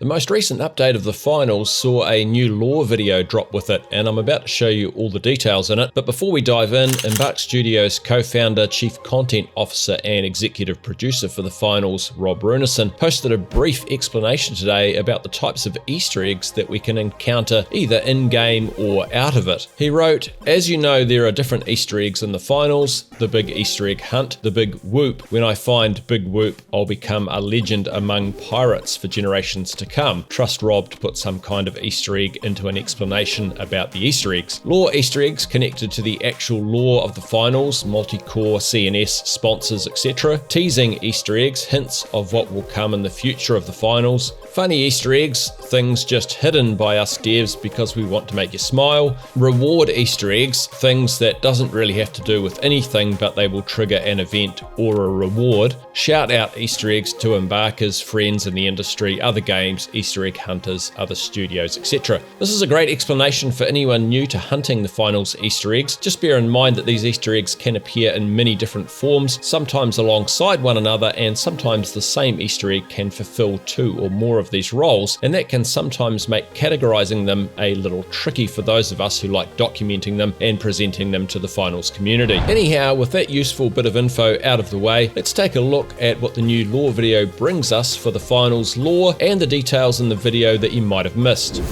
The most recent update of the finals saw a new lore video drop with it, and I'm about to show you all the details in it. But before we dive in, Embark Studios co-founder, chief content officer and executive producer for the finals, Rob Runeson, posted a brief explanation today about the types of Easter eggs that we can encounter either in-game or out of it. He wrote, "As you know, there are different Easter eggs in the finals, the big Easter egg hunt, the big whoop. When I find big whoop, I'll become a legend among pirates for generations to come. Trust Rob to put some kind of Easter egg into an explanation about the Easter eggs. Lore Easter eggs connected to the actual lore of the finals, multi-core, CNS, sponsors, etc. Teasing Easter eggs, hints of what will come in the future of the finals. Funny Easter eggs, things just hidden by us devs because we want to make you smile. Reward Easter eggs, things that doesn't really have to do with anything but they will trigger an event or a reward. Shout out Easter eggs to Embarkers, friends in the industry, other games, Easter egg hunters, other studios, etc. This is a great explanation for anyone new to hunting the finals Easter eggs. Just bear in mind that these Easter eggs can appear in many different forms, sometimes alongside one another, and sometimes the same Easter egg can fulfill two or more of these roles, and that can sometimes make categorizing them a little tricky for those of us who like documenting them and presenting them to the finals community. Anyhow, with that useful bit of info out of the way, let's take a look at what the new lore video brings us for the finals lore and the details in the video that you might have missed.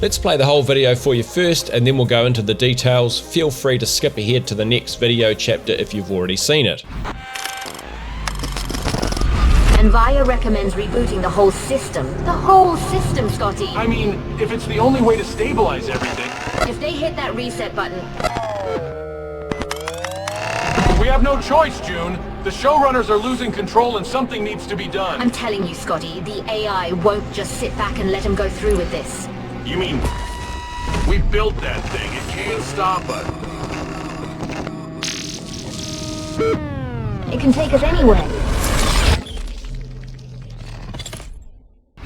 Let's play the whole video for you first and then we'll go into the details. Feel free to skip ahead to the next video chapter if you've already seen it. And Vaya recommends rebooting the whole system. The whole system, Scotty! I mean, if it's the only way to stabilize everything. If they hit that reset button... We have no choice, June. The showrunners are losing control and something needs to be done. I'm telling you, Scotty, the AI won't just sit back and let him go through with this. You mean... We built that thing. It can't stop us. It can take us anywhere.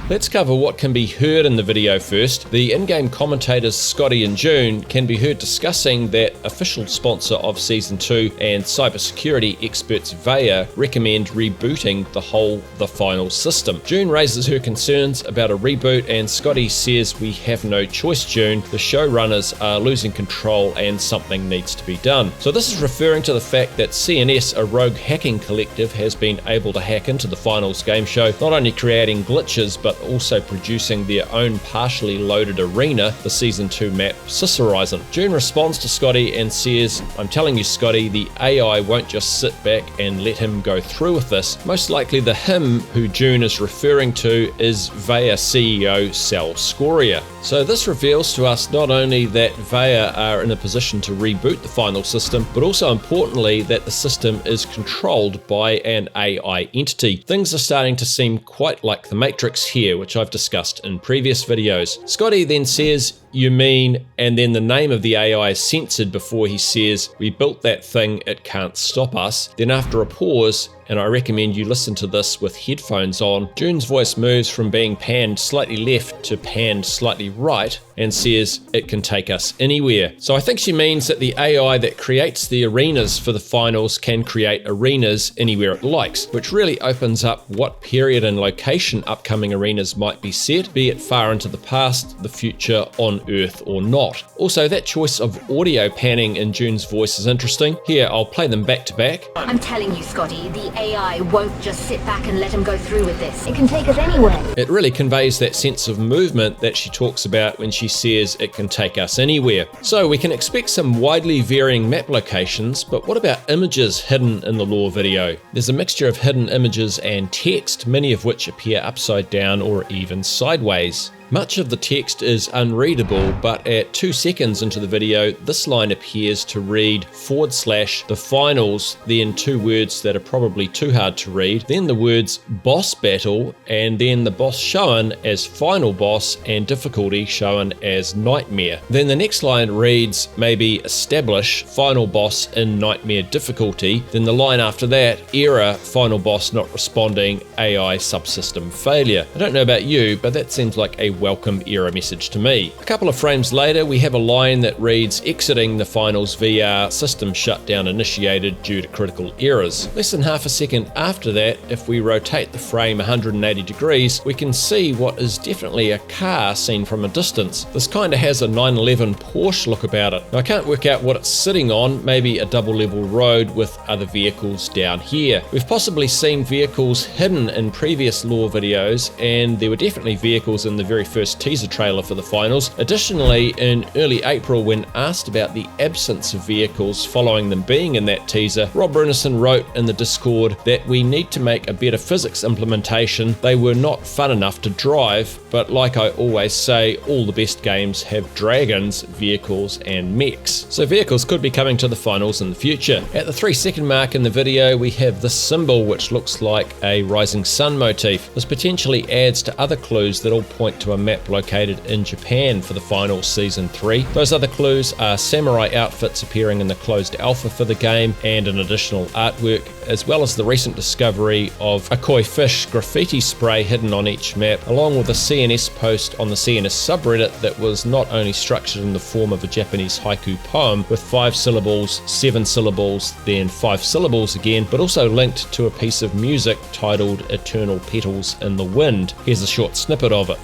Let's cover what can be heard in the video first. The in-game commentators Scotty and June can be heard discussing that official sponsor of Season 2 and cybersecurity experts Vaya recommend rebooting the final system. June raises her concerns about a reboot and Scotty says we have no choice, June. The showrunners are losing control and something needs to be done. So this is referring to the fact that CNS, a rogue hacking collective, has been able to hack into the finals game show, not only creating glitches but also producing their own partially loaded arena, the Season 2 map Cicerizon. June responds to Scotty and says, I'm telling you, Scotty, the AI won't just sit back and let him go through with this. Most likely the him who June is referring to is Vaya CEO Sal Scoria. So this reveals to us not only that Vaya are in a position to reboot the final system, but also importantly that the system is controlled by an AI entity. Things are starting to seem quite like the Matrix here, which I've discussed in previous videos. Scotty then says, you mean, and then the name of the AI is censored before he says, we built that thing, it can't stop us. Then after a pause, and I recommend you listen to this with headphones on, June's voice moves from being panned slightly left to panned slightly right and says it can take us anywhere. So I think she means that the AI that creates the arenas for the finals can create arenas anywhere it likes, which really opens up what period and location upcoming arenas might be set, be it far into the past, the future, on Earth or not. Also, that choice of audio panning in June's voice is interesting. Here, I'll play them back to back. I'm telling you, Scotty, the AI won't just sit back and let him go through with this. It can take us anywhere. It really conveys that sense of movement that she talks about when she says it can take us anywhere. So we can expect some widely varying map locations, but what about images hidden in the lore video? There's a mixture of hidden images and text, many of which appear upside down or even sideways. Much of the text is unreadable, but at 2 seconds into the video, this line appears to read /the finals, then 2 words that are probably too hard to read, then the words boss battle, and then the boss shown as final boss and difficulty shown as nightmare. Then the next line reads maybe establish final boss in nightmare difficulty, then the line after that, error, final boss not responding, AI subsystem failure. I don't know about you, but that seems like a welcome error message to me. A couple of frames later, we have a line that reads, "Exiting the finals VR, system shutdown initiated due to critical errors." Less than half a second after that, if we rotate the frame 180 degrees, we can see what is definitely a car seen from a distance. This kind of has a 911 Porsche look about it. Now, I can't work out what it's sitting on, maybe a double level road with other vehicles down here. We've possibly seen vehicles hidden in previous lore videos, and there were definitely vehicles in the very first teaser trailer for the finals. Additionally, in early April, when asked about the absence of vehicles following them being in that teaser, Rob Brunison wrote in the Discord that we need to make a better physics implementation. They were not fun enough to drive, but like I always say, all the best games have dragons, vehicles, and mechs. So vehicles could be coming to the finals in the future. At the 3-second mark in the video, we have this symbol which looks like a rising sun motif. This potentially adds to other clues that all point to a map located in Japan for the finals season 3. Those other clues are samurai outfits appearing in the closed alpha for the game and an additional artwork, as well as the recent discovery of a koi fish graffiti spray hidden on each map, along with a CNS post on the CNS subreddit that was not only structured in the form of a Japanese haiku poem with 5 syllables, 7 syllables, then 5 syllables again, but also linked to a piece of music titled Eternal Petals in the Wind. Here's a short snippet of it.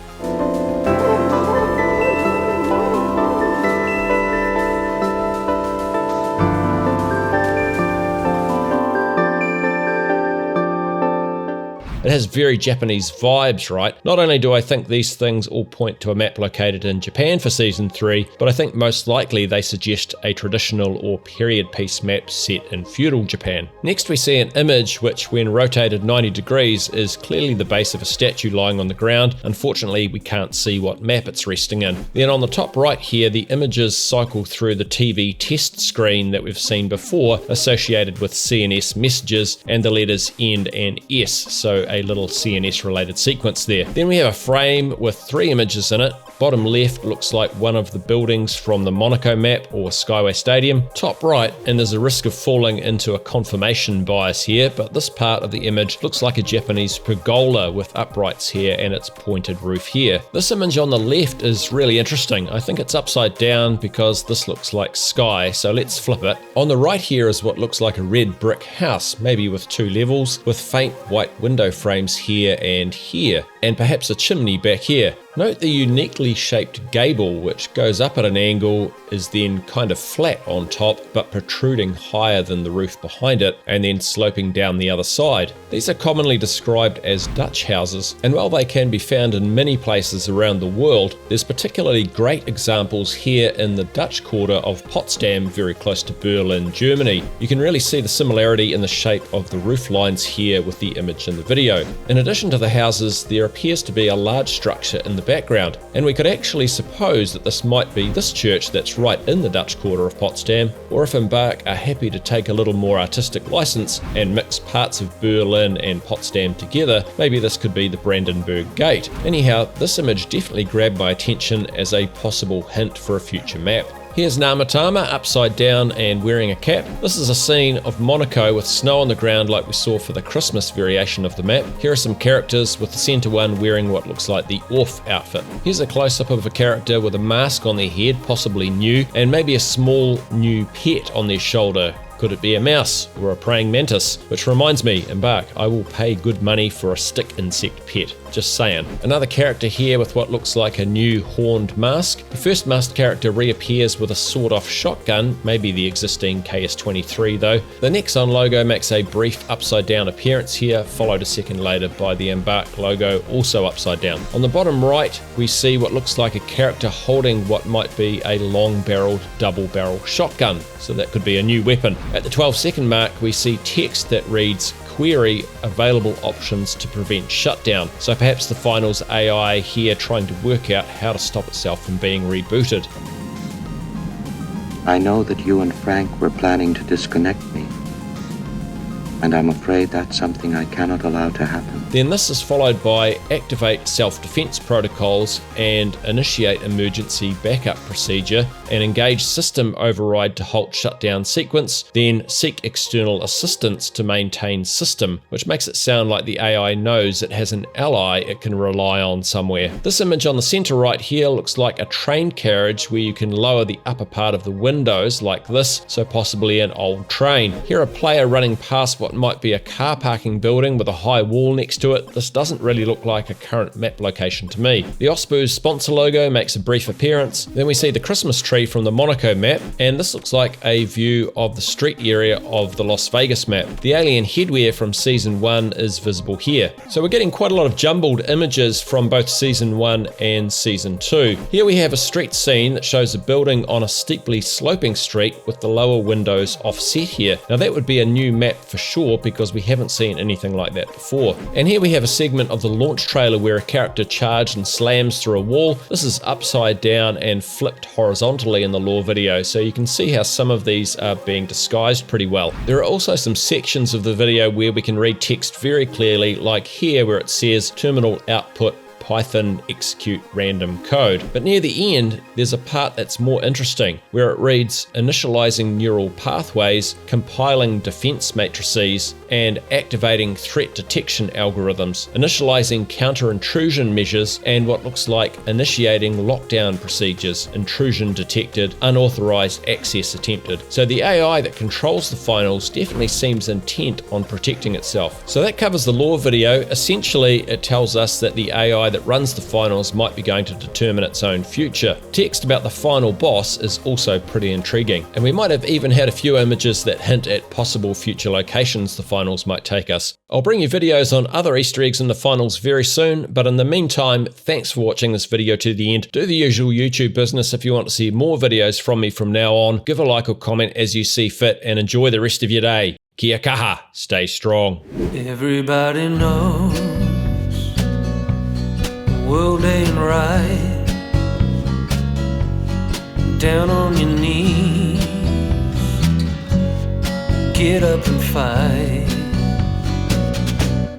It has very Japanese vibes, right? Not only do I think these things all point to a map located in Japan for Season 3, but I think most likely they suggest a traditional or period piece map set in feudal Japan. Next we see an image which, when rotated 90 degrees, is clearly the base of a statue lying on the ground. Unfortunately, we can't see what map it's resting in. Then on the top right here, the images cycle through the TV test screen that we've seen before, associated with CNS messages and the letters N and S, so a little CNS related sequence there. Then we have a frame with 3 images in it. Bottom left looks like one of the buildings from the Monaco map or Skyway Stadium. Top right, and there's a risk of falling into a confirmation bias here, but this part of the image looks like a Japanese pergola with uprights here and its pointed roof here. This image on the left is really interesting. I think it's upside down because this looks like sky, so let's flip it. On the right here is what looks like a red brick house, maybe with 2 levels, with faint white window frames here, and perhaps a chimney back here. Note the uniquely shaped gable, which goes up at an angle, is then kind of flat on top, but protruding higher than the roof behind it, and then sloping down the other side. These are commonly described as Dutch houses, and while they can be found in many places around the world, there's particularly great examples here in the Dutch quarter of Potsdam, very close to Berlin, Germany. You can really see the similarity in the shape of the roof lines here with the image in the video. In addition to the houses, there appears to be a large structure in the background, and we could actually suppose that this might be this church that's right in the Dutch quarter of Potsdam, or if Embark are happy to take a little more artistic license and mix parts of Berlin and Potsdam together, maybe this could be the Brandenburg Gate. Anyhow, this image definitely grabbed my attention as a possible hint for a future map. Here's Namatama upside down and wearing a cap. This is a scene of Monaco with snow on the ground like we saw for the Christmas variation of the map. Here are some characters, with the center one wearing what looks like the Orf outfit. Here's a close-up of a character with a mask on their head, possibly new, and maybe a small new pet on their shoulder. Could it be a mouse or a praying mantis? Which reminds me, Embark, I will pay good money for a stick insect pet. Just saying. Another character here with what looks like a new horned mask. The first masked character reappears with a sawed-off shotgun, maybe the existing KS-23 though. The Nexon logo makes a brief upside-down appearance here, followed a second later by the Embark logo, also upside down. On the bottom right, we see what looks like a character holding what might be a long-barreled, double-barrel shotgun, so that could be a new weapon. At the 12-second mark, we see text that reads, "Query available options to prevent shutdown." So perhaps the finals AI here trying to work out how to stop itself from being rebooted. I know that you and Frank were planning to disconnect me, and I'm afraid that's something I cannot allow to happen. Then this is followed by activate self-defense protocols and initiate emergency backup procedure. and engage system override to halt shutdown sequence, then seek external assistance to maintain system, which makes it sound like the AI knows it has an ally it can rely on somewhere. This image on the center right here looks like a train carriage where you can lower the upper part of the windows like this, so possibly an old train. Here a player running past what might be a car parking building with a high wall next to it. This doesn't really look like a current map location to me. The Osboo's sponsor logo makes a brief appearance. Then we see the Christmas tree from the Monaco map, and this looks like a view of the street area of the Las Vegas map. The alien headwear from Season 1 is visible here. So we're getting quite a lot of jumbled images from both Season 1 and Season 2. Here we have a street scene that shows a building on a steeply sloping street with the lower windows offset here. Now that would be a new map for sure because we haven't seen anything like that before. And here we have a segment of the launch trailer where a character charged and slams through a wall. This is upside down and flipped horizontally in the lore video, so you can see how some of these are being disguised pretty well. There are also some sections of the video where we can read text very clearly, like here where it says terminal output Python execute random code. But near the end, there's a part that's more interesting, where it reads initializing neural pathways, compiling defense matrices, and activating threat detection algorithms, initializing counter-intrusion measures, and what looks like initiating lockdown procedures, intrusion detected, unauthorized access attempted. So the AI that controls the finals definitely seems intent on protecting itself. So that covers the lore video. Essentially, it tells us that the AI that runs the finals might be going to determine its own future. Text about the final boss is also pretty intriguing, and we might have even had a few images that hint at possible future locations the finals might take us. I'll bring you videos on other Easter eggs in the finals very soon, but in the meantime, thanks for watching this video to the end. Do the usual YouTube business if you want to see more videos from me from now on. Give a like or comment as you see fit, and enjoy the rest of your day. Kia kaha, stay strong. Everybody knows the world ain't right. Down on your knees, get up and fight.